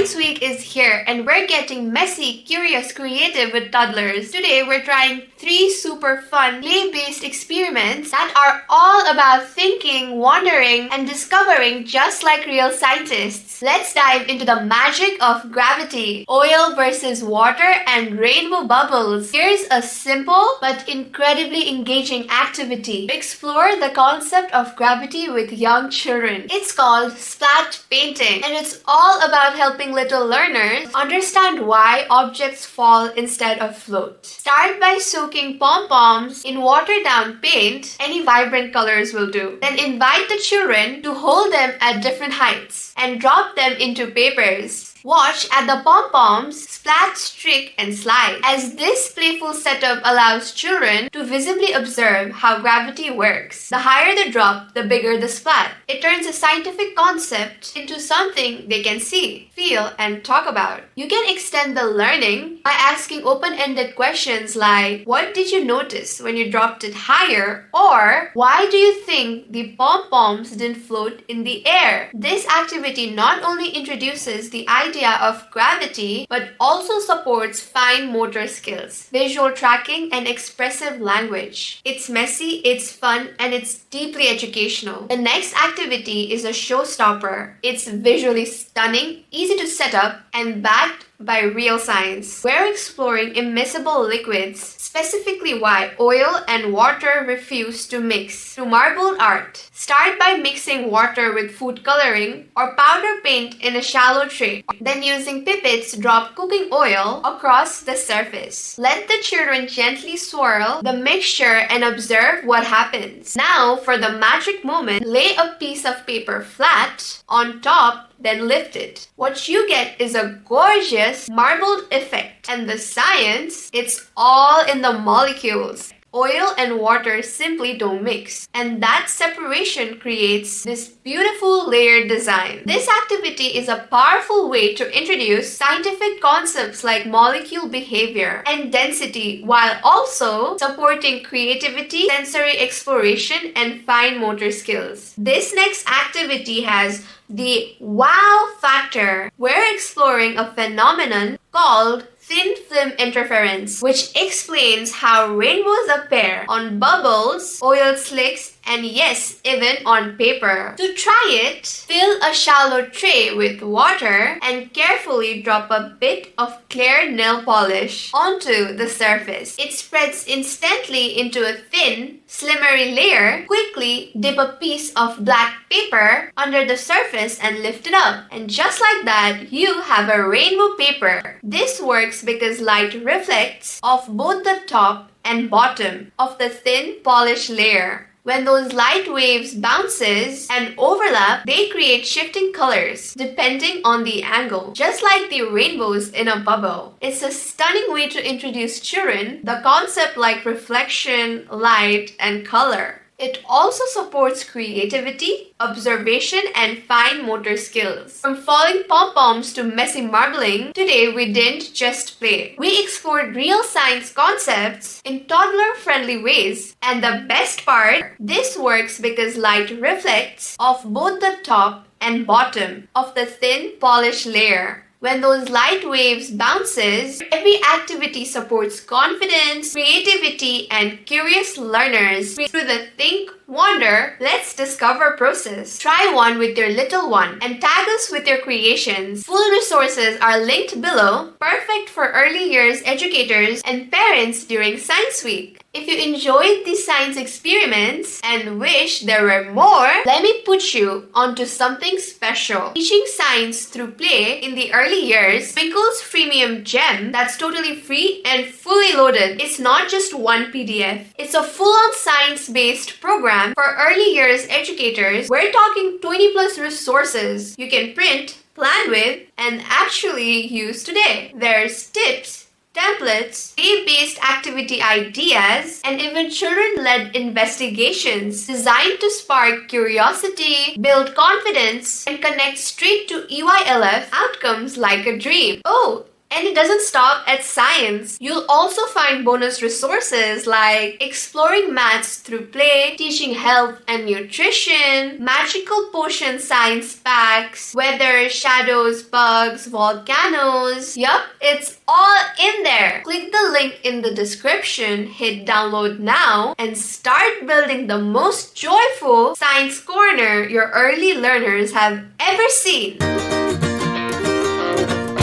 Science Week is here and we're getting messy, curious, creative with toddlers. Today we're trying 3 super fun play-based experiments that are all about thinking, wondering, and discovering just like real scientists. Let's dive into the magic of gravity, oil versus water, and rainbow bubbles. Here's a simple but incredibly engaging activity to explore the concept of gravity with young children. It's called SPLAT painting, and it's all about helping little learners understand why objects fall instead of float. Start by soaking pom-poms in watered-down paint. Any vibrant colors will do. Then invite the children to hold them at different heights and drop them into papers. Watch as the pom-poms splat, streak, and slide. As this playful setup allows children to visibly observe how gravity works. The higher the drop, the bigger the splat. It turns a scientific concept into something they can see, feel, and talk about. You can extend the learning by asking open-ended questions like, what did you notice when you dropped it higher? Or, why do you think the pom-poms didn't float in the air? This activity not only introduces the idea of gravity, but also supports fine motor skills, visual tracking, and expressive language. It's messy, it's fun, and it's deeply educational. The next activity is a showstopper. It's visually stunning, easy to set up, and backed by real science. We're exploring immiscible liquids, specifically why oil and water refuse to mix, through marbled art. Start by mixing water with food coloring or powder paint in a shallow tray. Then using pipettes, drop cooking oil across the surface. Let the children gently swirl the mixture and observe what happens. Now, for the magic moment, lay a piece of paper flat on top, then lift it. What you get is a gorgeous marbled effect. And the science, it's all in the molecules. Oil and water simply don't mix, and that separation creates this beautiful layered design. This activity is a powerful way to introduce scientific concepts like molecule behavior and density, while also supporting creativity, sensory exploration, and fine motor skills. This next activity has the wow factor. We're exploring a phenomenon called thin film interference, which explains how rainbows appear on bubbles, oil slicks, and yes, even on paper. To try it, fill a shallow tray with water and carefully drop a bit of clear nail polish onto the surface. It spreads instantly into a thin, slimmery layer. Quickly dip a piece of black paper under the surface and lift it up. And just like that, you have a rainbow paper. This works because light reflects off both the top and bottom of the thin polished layer. When those light waves bounces and overlap, they create shifting colors depending on the angle, just like the rainbows in a bubble. It's a stunning way to introduce children the concept like reflection, light, and color. It also supports creativity, observation, and fine motor skills. From falling pom-poms to messy marbling, today we didn't just play. We explored real science concepts in toddler-friendly ways. And the best part, this works because light reflects off both the top and bottom of the thin polished layer. When those light waves bounces, every activity supports confidence, creativity, and curious learners through the think, wonder, let's discover process. Try one with your little one and tag us with your creations. Full resources are linked below, perfect for early years educators and parents during Science Week. If you enjoyed these science experiments and wish there were more, let me put you onto something special. Teaching science through play in the early years, Twinkl's Freemium gem that's totally free and fully loaded. It's not just one PDF. It's a full-on science-based program for early years educators. We're talking 20+ resources you can print, plan with, and actually use today. There's tips, templates, play-based activity ideas, and even children-led investigations designed to spark curiosity, build confidence, and connect straight to EYLF outcomes like a dream. Oh, And it doesn't stop at science. You'll also find bonus resources like exploring maths through play, teaching health and nutrition, magical potion science packs, weather, shadows, bugs, volcanoes. Yup, it's all in there. Click the link in the description, hit download now, and start building the most joyful science corner your early learners have ever seen.